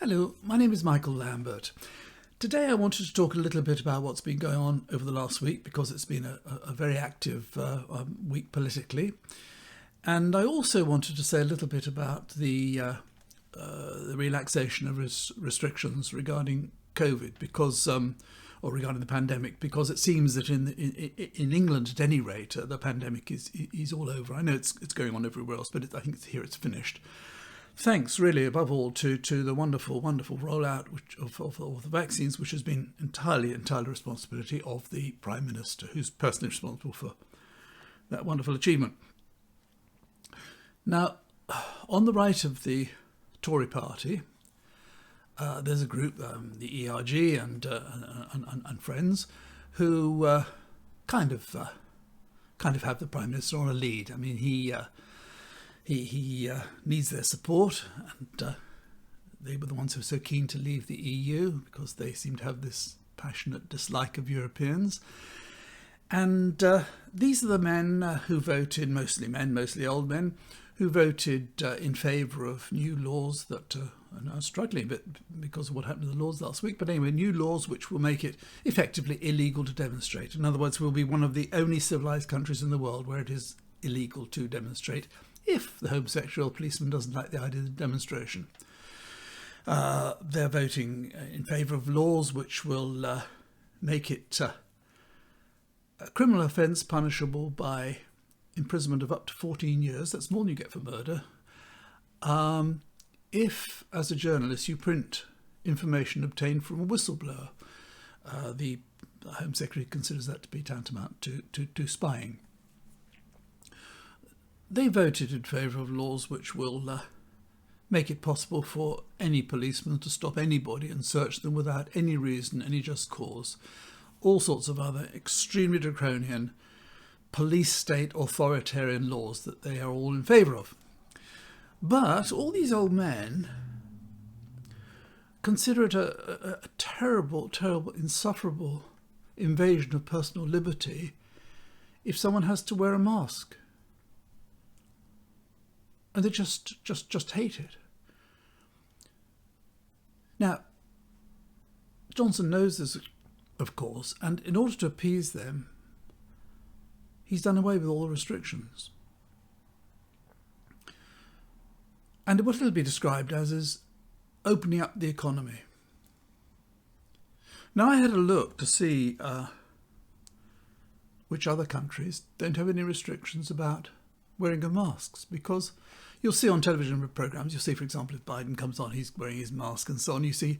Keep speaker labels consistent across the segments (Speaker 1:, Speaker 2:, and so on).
Speaker 1: Hello, my name is Michael Lambert. Today I wanted to talk a little bit about what's been going on over the last week, because it's been a very active week politically. And I also wanted to say a little bit about the relaxation of restrictions regarding COVID, or regarding the pandemic, because it seems that in England, at any rate, the pandemic is all over. I know it's going on everywhere else, but I think here it's finished. Thanks, really, above all, to the wonderful rollout of the vaccines, which has been entirely responsibility of the Prime Minister, who's personally responsible for that wonderful achievement. Now, on the right of the Tory party, there's a group, the ERG and friends, who kind of have the Prime Minister on a lead. I mean, he needs their support, and they were the ones who were so keen to leave the EU because they seem to have this passionate dislike of Europeans. And these are the men who voted, mostly men, mostly old men, who voted in favour of new laws that are now struggling a bit because of what happened to the laws last week. But anyway, new laws which will make it effectively illegal to demonstrate. In other words, we'll be one of the only civilised countries in the world where it is illegal to demonstrate if the homosexual policeman doesn't like the idea of the demonstration. They're voting in favour of laws which will make it a criminal offence punishable by imprisonment of up to 14 years. That's more than you get for murder. If, as a journalist, you print information obtained from a whistleblower, the Home Secretary considers that to be tantamount to spying. They voted in favour of laws which will make it possible for any policeman to stop anybody and search them without any reason, any just cause. All sorts of other extremely draconian police state authoritarian laws that they are all in favour of. But all these old men consider it a terrible, insufferable invasion of personal liberty if someone has to wear a mask. And they just hate it. Now, Johnson knows this, of course, and in order to appease them, he's done away with all the restrictions. And what it'll be described as is opening up the economy. Now, I had a look to see which other countries don't have any restrictions about wearing of masks, because you'll see on television programmes, you'll see, for example, if Biden comes on, he's wearing his mask and so on. You see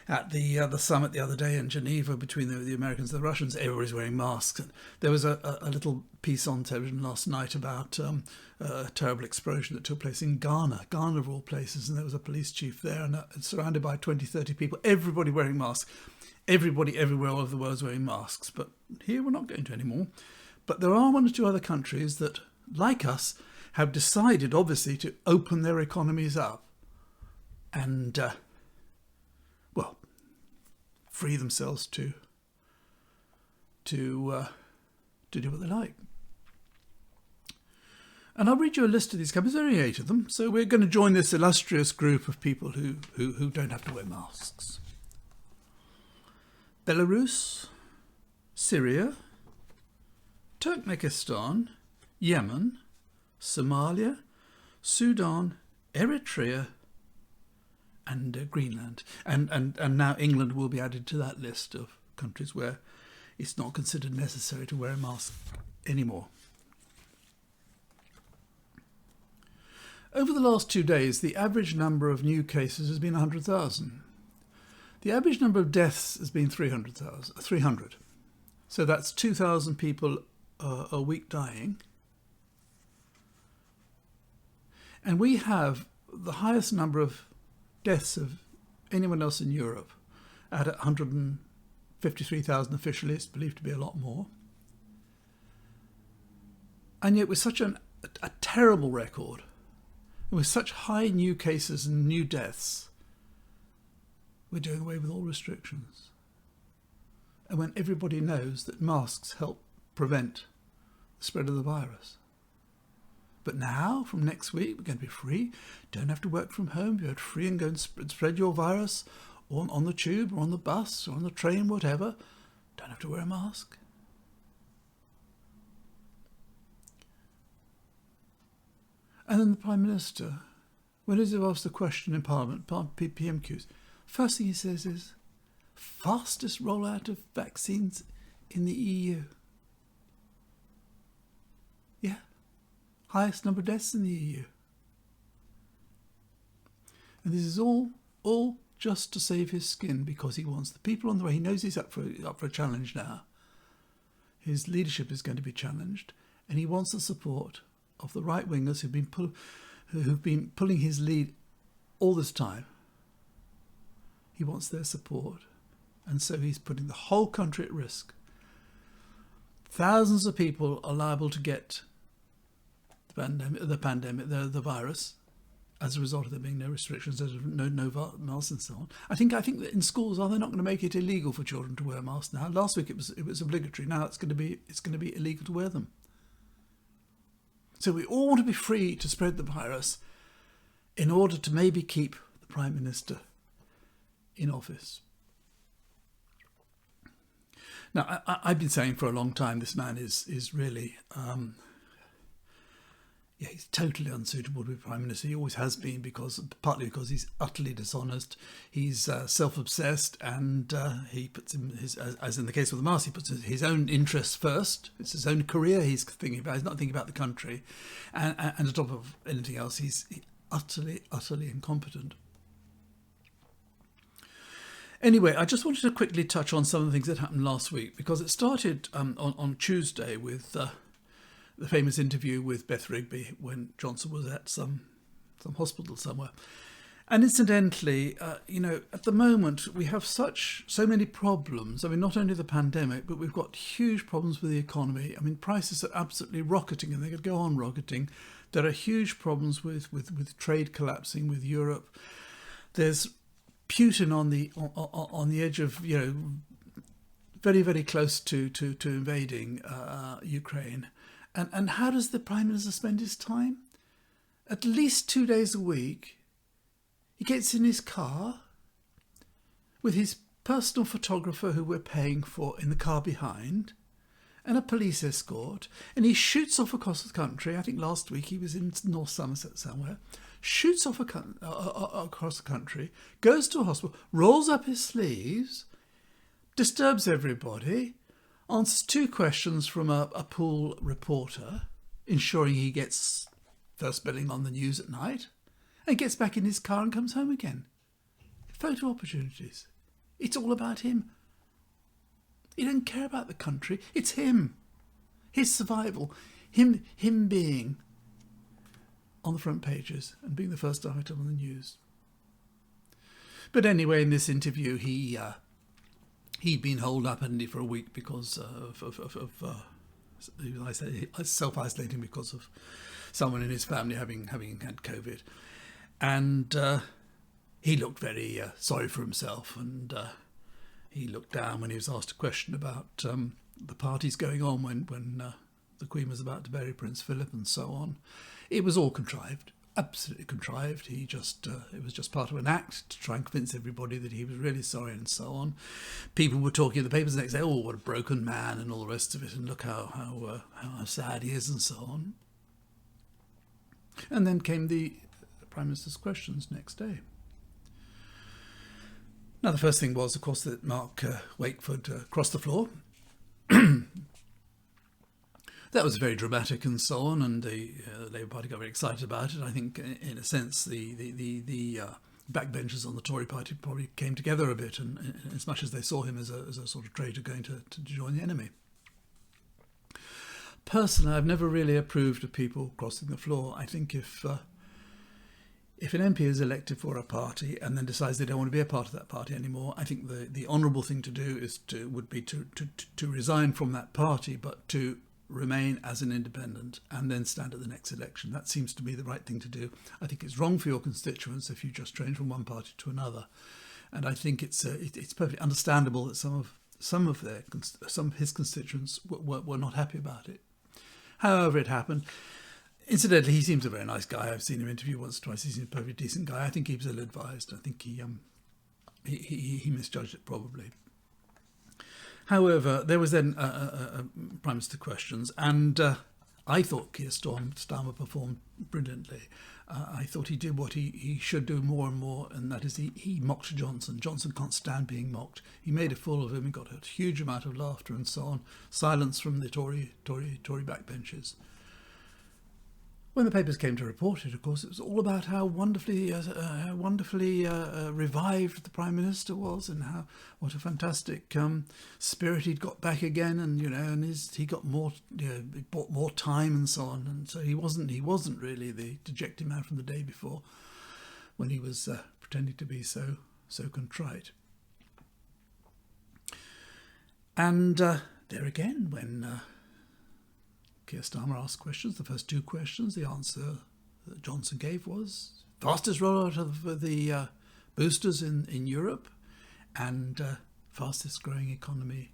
Speaker 1: at the summit the other day in Geneva between the Americans and the Russians, everybody's wearing masks. And there was a little piece on television last night about a terrible explosion that took place in Ghana of all places, and there was a police chief there and surrounded by 20-30 people, everybody wearing masks. Everybody everywhere all over the world is wearing masks, but here we're not going to anymore. But there are one or two other countries that, like us, have decided, obviously, to open their economies up and, free themselves to do what they like. And I'll read you a list of these countries. There are only 8 of them, so we're going to join this illustrious group of people who don't have to wear masks. Belarus, Syria, Turkmenistan, Yemen, Somalia, Sudan, Eritrea, and Greenland. And now England will be added to that list of countries where it's not considered necessary to wear a mask anymore. Over the last 2 days, the average number of new cases has been 100,000. The average number of deaths has been 300. So that's 2,000 people a week dying. And we have the highest number of deaths of anyone else in Europe at 153,000 officially. It's believed to be a lot more. And yet with such a terrible record, and with such high new cases and new deaths, we're doing away with all restrictions. And when everybody knows that masks help prevent the spread of the virus. But now, from next week, we're going to be free. Don't have to work from home. You're free and go and spread your virus on the tube or on the bus or on the train, whatever. Don't have to wear a mask. And then the Prime Minister, when he's asked the question in Parliament, PMQs, first thing he says is, fastest rollout of vaccines in the EU. Yeah. Highest number of deaths in the EU. And this is all just to save his skin, because he wants the people on the way. He knows he's up for a challenge now. His leadership is going to be challenged, and he wants the support of the right-wingers who've been pulling his lead all this time. He wants their support, and so he's putting the whole country at risk. Thousands of people are liable to get the virus, as a result of there being no restrictions, no masks and so on. I think that in schools, they're not going to make it illegal for children to wear masks now. Last week it was obligatory. Now it's going to be illegal to wear them. So we all want to be free to spread the virus in order to maybe keep the Prime Minister in office. Now, I've been saying for a long time this man is really, he's totally unsuitable to be Prime Minister. He always has been, partly because he's utterly dishonest. He's self-obsessed, and he puts as in the case with the mask, he puts his own interests first. It's his own career he's thinking about. He's not thinking about the country, and on top of anything else, he's utterly incompetent. Anyway, I just wanted to quickly touch on some of the things that happened last week, because it started on Tuesday with the famous interview with Beth Rigby when Johnson was at some hospital somewhere. And incidentally, at the moment we have so many problems. I mean, not only the pandemic, but we've got huge problems with the economy. I mean, prices are absolutely rocketing, and they could go on rocketing. There are huge problems with trade collapsing with Europe. There's Putin on the edge of, very, very close to invading Ukraine. And how does the Prime Minister spend his time? At least 2 days a week, he gets in his car with his personal photographer, who we're paying for, in the car behind, and a police escort, and he shoots off across the country. I think last week he was in North Somerset somewhere. Shoots off across the country, goes to a hospital, rolls up his sleeves, disturbs everybody, answers 2 questions from a pool reporter, ensuring he gets first billing on the news at night, and gets back in his car and comes home again. Photo opportunities. It's all about him. He doesn't care about the country. It's him. His survival. Him being on the front pages and being the first item on the news. But anyway, in this interview, he'd been holed up, hadn't he, for a week because of self-isolating because of someone in his family having had COVID. And he looked very sorry for himself, and he looked down when he was asked a question about the parties going on when the Queen was about to bury Prince Philip and so on. It was all contrived, absolutely contrived. It was just part of an act to try and convince everybody that he was really sorry and so on. People were talking in the papers the next day, oh, what a broken man and all the rest of it, and look how sad he is and so on. And then came the Prime Minister's questions next day. Now, the first thing was, of course, that Mark Wakeford crossed the floor. That was very dramatic and so on, and the Labour Party got very excited about it. I think, in a sense, the backbenchers on the Tory party probably came together a bit, and as much as they saw him as a sort of traitor going to join the enemy. Personally, I've never really approved of people crossing the floor. I think if an MP is elected for a party and then decides they don't want to be a part of that party anymore, I think the honourable thing to do would be to resign from that party, but to remain as an independent and then stand at the next election. That seems to be the right thing to do. I think it's wrong for your constituents if you just change from one party to another, and I think it's perfectly understandable that some of his constituents were not happy about it. However it happened, Incidentally, he seems a very nice guy. I've seen him interview once or twice. He seems a perfectly decent guy. I think he was ill-advised. I think he misjudged it probably. However, there was then Prime Minister questions, and I thought Keir Starmer performed brilliantly. I thought he did what he should do more and more, and that is he mocked Johnson. Johnson can't stand being mocked. He made a fool of him. He got a huge amount of laughter and so on. Silence from the Tory backbenchers. When the papers came to report it, of course, it was all about how wonderfully revived the Prime Minister was, and what a fantastic spirit he'd got back again, and he got more, he bought more time and so on, and so he wasn't really the dejected man from the day before, when he was pretending to be so contrite. And there again, when Keir Starmer asked questions, the first two questions, the answer that Johnson gave was fastest rollout of the boosters in Europe and fastest growing economy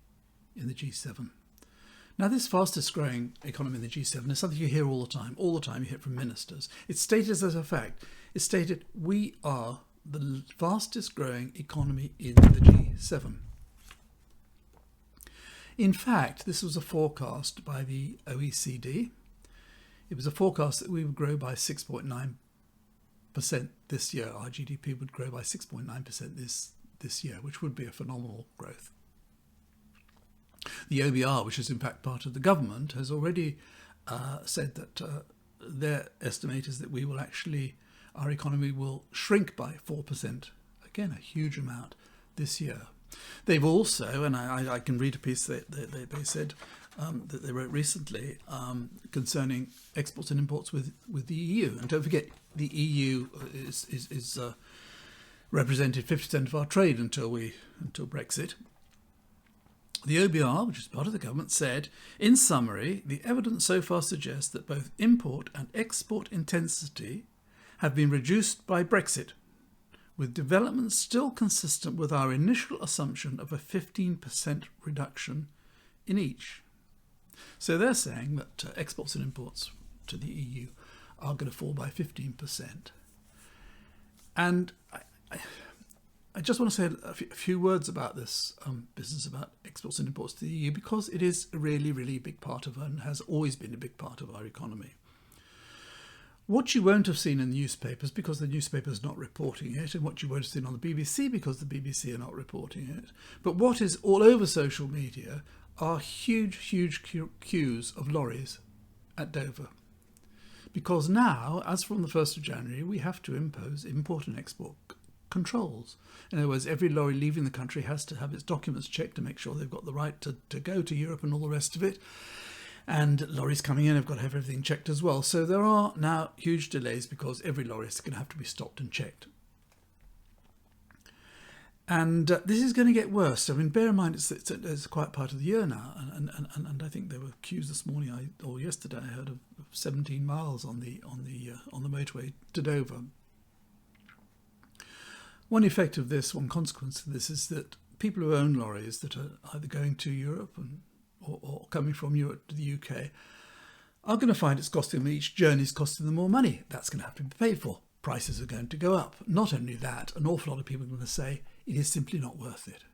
Speaker 1: in the G7. Now, this fastest growing economy in the G7 is something you hear all the time. All the time you hear it from ministers. It's stated as a fact. It's stated we are the fastest growing economy in the G7. In fact, this was a forecast by the OECD. It was a forecast that we would grow by 6.9% this year. Our GDP would grow by 6.9% this year, which would be a phenomenal growth. The OBR, which is in fact part of the government, has already said that their estimate is that our economy will shrink by 4%. Again, a huge amount this year. They've also, and I can read a piece that they said that they wrote recently concerning exports and imports with the EU. And don't forget, the EU is represented 50% of our trade until Brexit. The OBR, which is part of the government, said, in summary, the evidence so far suggests that both import and export intensity have been reduced by Brexit, with developments still consistent with our initial assumption of a 15% reduction in each. So they're saying that exports and imports to the EU are going to fall by 15%. And I just want to say a few words about this business about exports and imports to the EU, because it is a really, really big part of, and has always been a big part of, our economy. What you won't have seen in the newspapers, because the newspaper's not reporting it, and what you won't have seen on the BBC, because the BBC are not reporting it, but what is all over social media are huge queues of lorries at Dover. Because now, as from the 1st of January, we have to impose import and export controls. In other words, every lorry leaving the country has to have its documents checked to make sure they've got the right to go to Europe and all the rest of it. And lorries coming in have got to have everything checked as well. So there are now huge delays because every lorry is going to have to be stopped and checked. And this is going to get worse. I mean, bear in mind, it's a quiet part of the year now. And I think there were queues this morning or yesterday. I heard of 17 miles on the motorway to Dover. One effect of this, one consequence of this, is that people who own lorries that are either going to Europe or coming from Europe to the UK are going to find it's costing them, each journey is costing them more money. That's going to have to be paid for. Prices are going to go up. Not only that, an awful lot of people are going to say it is simply not worth it.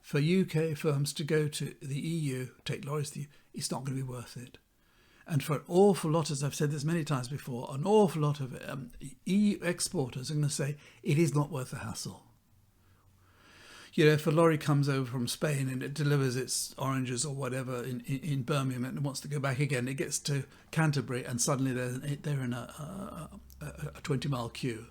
Speaker 1: For UK firms to go to the EU, take lorries to the EU, it's not going to be worth it. And for an awful lot, as I've said this many times before, an awful lot of EU exporters are going to say it is not worth the hassle. You know, if a lorry comes over from Spain and it delivers its oranges or whatever in Birmingham and wants to go back again, it gets to Canterbury and suddenly they're in a 20-mile queue,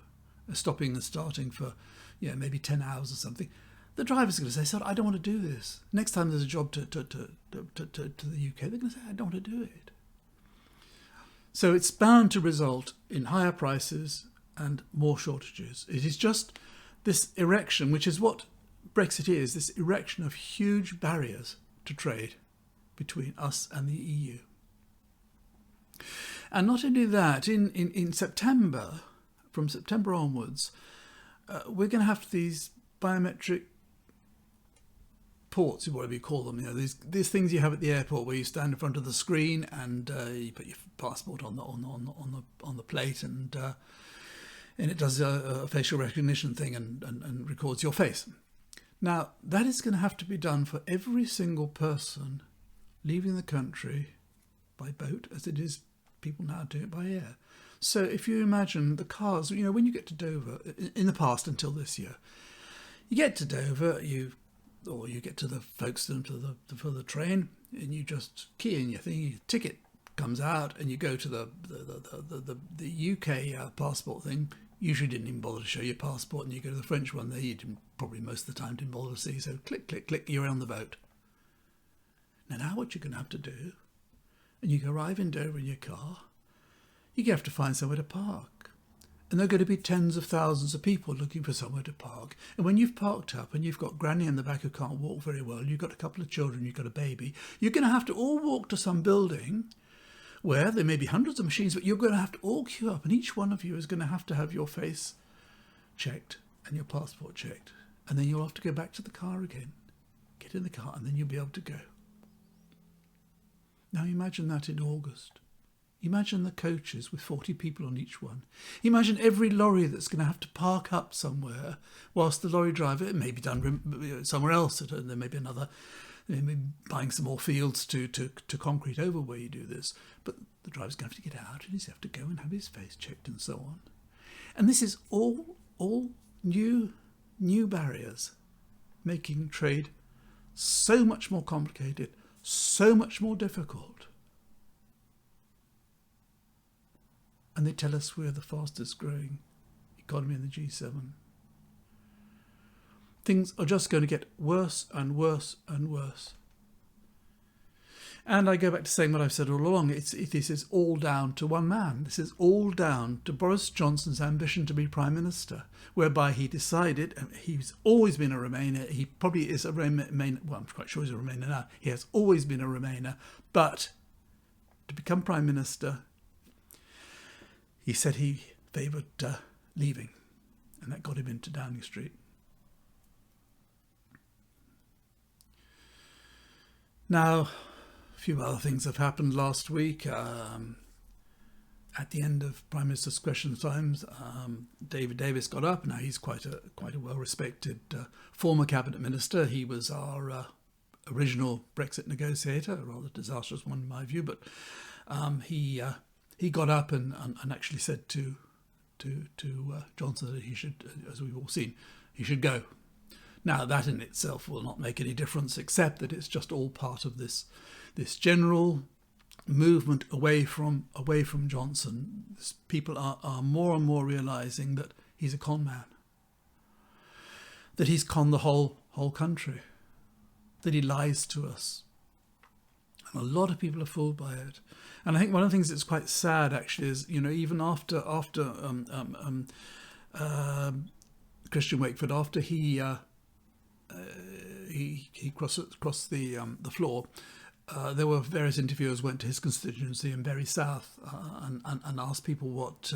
Speaker 1: stopping and starting for maybe 10 hours or something. The driver's going to say, "Sir, I don't want to do this." Next time there's a job to the UK, they're going to say, "I don't want to do it." So it's bound to result in higher prices and more shortages. It is just this erection, which is what Brexit is, this erection of huge barriers to trade between us and the EU. And not only that, in September, from September onwards, we're going to have these biometric ports, whatever you call them. These things you have at the airport where you stand in front of the screen and you put your passport on the plate, and it does a facial recognition thing and records your face. Now that is going to have to be done for every single person leaving the country by boat, as it is people now do it by air. So if you imagine the cars, when you get to Dover, in the past until this year, you get to Dover, you get to the Folkestone for the train, and you just key in your thing, your ticket comes out, and you go to the UK passport thing. Usually didn't even bother to show your passport, and you go to the French one there, you probably most of the time didn't bother to see, so click, click, click, you're on the boat. Now what you're going to have to do, and you arrive in Dover in your car, you have to find somewhere to park. And there are going to be tens of thousands of people looking for somewhere to park. And when you've parked up and you've got Granny in the back who can't walk very well, you've got a couple of children, you've got a baby, you're going to have to all walk to some building where there may be hundreds of machines, but you're going to have to all queue up, and each one of you is going to have your face checked and your passport checked. And then you'll have to go back to the car again, get in the car, and then you'll be able to go. Now imagine that in August. Imagine the coaches with 40 people on each one. Imagine every lorry that's going to have to park up somewhere whilst the lorry driver, it may be done somewhere else, and there may be another, they may be buying some more fields to concrete over where you do this. But the driver's going to have to get out, and he's going to have to go and have his face checked and so on. And this is all new barriers, making trade so much more complicated, so much more difficult. And they tell us we're the fastest growing economy in the G7. Things are just going to get worse and worse and worse. And I go back to saying what I've said all along. This is all down to one man. This is all down to Boris Johnson's ambition to be Prime Minister, whereby he decided, he's always been a Remainer, he probably is a Remainer, well, I'm quite sure he's a Remainer now, he has always been a Remainer, but to become Prime Minister, he said he favoured leaving, and that got him into Downing Street. Now, a few other things have happened last week. At the end of Prime Minister's Question Times, David Davis got up. Now he's quite a well-respected former cabinet minister. He was our original Brexit negotiator, a rather disastrous one in my view, but he got up and actually said to Johnson that he should, as we've all seen, he should go. Now that in itself will not make any difference, except that it's just all part of this general movement away from Johnson. People are more and more realising that he's a con man, that he's conned the whole country, that he lies to us. And a lot of people are fooled by it. And I think one of the things that's quite sad actually is, even after Christian Wakeford, after he crossed the floor, there were various interviewers went to his constituency in Bury South and asked people what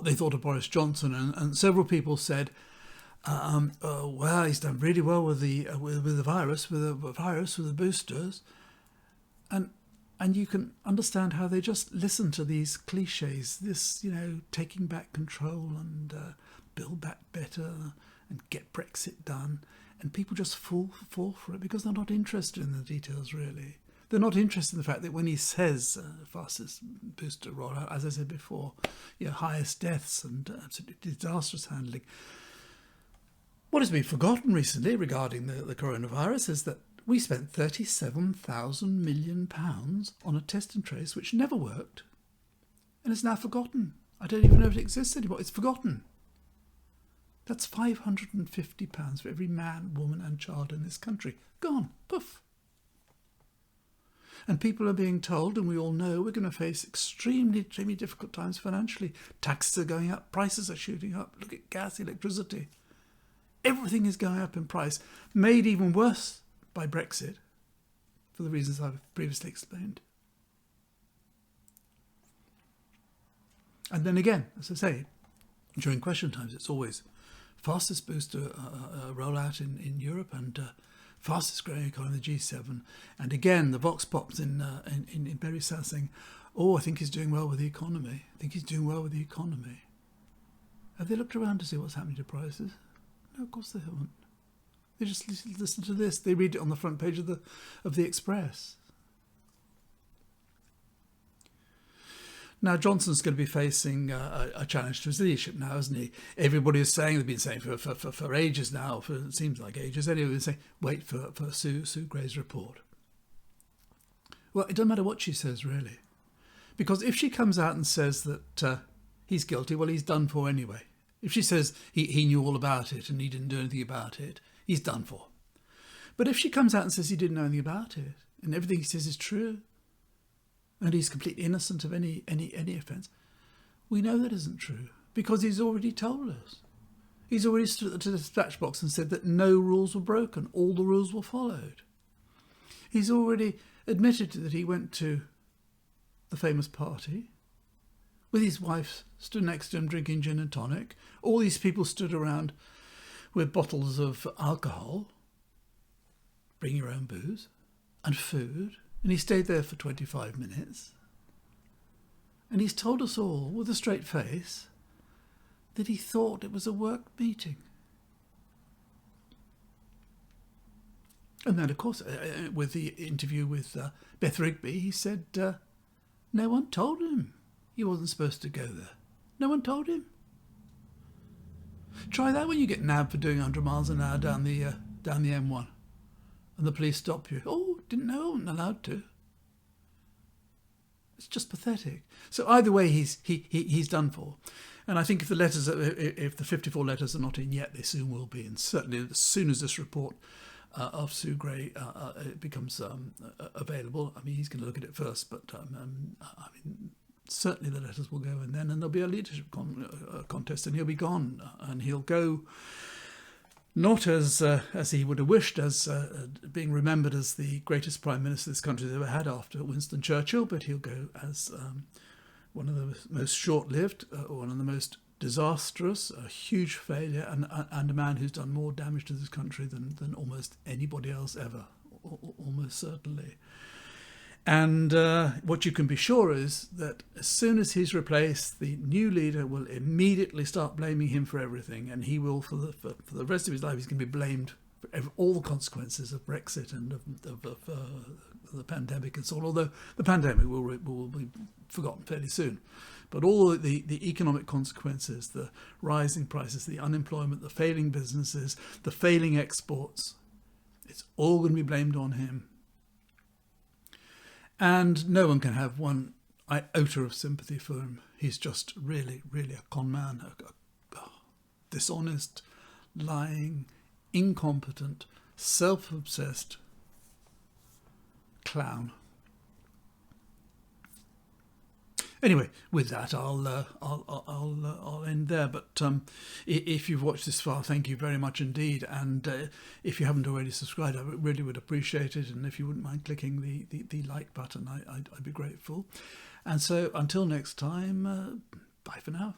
Speaker 1: they thought of Boris Johnson, and several people said, well, he's done really well with the virus, with the boosters, and you can understand how they just listen to these cliches, this taking back control and build back better and get Brexit done. And people just fall for it because they're not interested in the details, really. They're not interested in the fact that when he says fastest booster rollout, as I said before, highest deaths and absolutely disastrous handling. What has been forgotten recently regarding the coronavirus is that we spent £37,000 million on a test and trace which never worked. And it's now forgotten. I don't even know if it exists anymore. It's forgotten. That's £550 for every man, woman and child in this country. Gone. Poof. And people are being told, and we all know, we're going to face extremely difficult times financially. Taxes are going up. Prices are shooting up. Look at gas, electricity. Everything is going up in price. Made even worse by Brexit, for the reasons I've previously explained. And then again, as I say, during question times, it's always fastest booster rollout in Europe and fastest growing economy in the G7. And again, the vox pops in Berry South saying, oh, I think he's doing well with the economy. I think he's doing well with the economy. Have they looked around to see what's happening to prices? No, of course they haven't. They just listen to this. They read it on the front page of the Express. Now, Johnson's going to be facing a challenge to his leadership now, isn't he? Everybody is saying, they've been saying for ages now, it seems like ages anyway, they're saying, wait for Sue Gray's report. Well, it doesn't matter what she says, really. Because if she comes out and says that he's guilty, well, he's done for anyway. If she says he knew all about it and he didn't do anything about it, he's done for. But if she comes out and says he didn't know anything about it and everything he says is true, and he's completely innocent of any offence, we know that isn't true because he's already told us. He's already stood to the dispatch box and said that no rules were broken, all the rules were followed. He's already admitted that he went to the famous party with his wife stood next to him drinking gin and tonic. All these people stood around with bottles of alcohol, bring your own booze, and food. And he stayed there for 25 minutes. And he's told us all, with a straight face, that he thought it was a work meeting. And then, of course, with the interview with Beth Rigby, he said no one told him he wasn't supposed to go there. No one told him. Try that when you get nabbed for doing 100 miles an hour down the M1. And the police stop you. Oh, didn't know, wasn't allowed to. It's just pathetic. So either way, he's done for. And I think if the 54 letters are not in yet, they soon will be. And certainly as soon as this report of Sue Gray becomes available, I mean, he's going to look at it first. But I mean, certainly the letters will go in then, and there'll be a leadership contest, and he'll be gone, and he'll go. Not as he would have wished, as being remembered as the greatest prime minister this country has ever had after Winston Churchill, but he'll go as one of the most short-lived, one of the most disastrous, a huge failure, and a man who's done more damage to this country than almost anybody else ever, almost certainly. And what you can be sure is that as soon as he's replaced, the new leader will immediately start blaming him for everything, and he will, for the rest of his life, he's going to be blamed for all the consequences of Brexit and of the pandemic and so on. Although the pandemic will be forgotten fairly soon, but all the economic consequences, the rising prices, the unemployment, the failing businesses, the failing exports, it's all going to be blamed on him. And no one can have one iota of sympathy for him. He's just really, really a con man, a dishonest, lying, incompetent, self-obsessed clown. Anyway, with that, I'll end there. But if you've watched this far, thank you very much indeed. And if you haven't already subscribed, I really would appreciate it. And if you wouldn't mind clicking the like button, I'd be grateful. And so until next time, bye for now.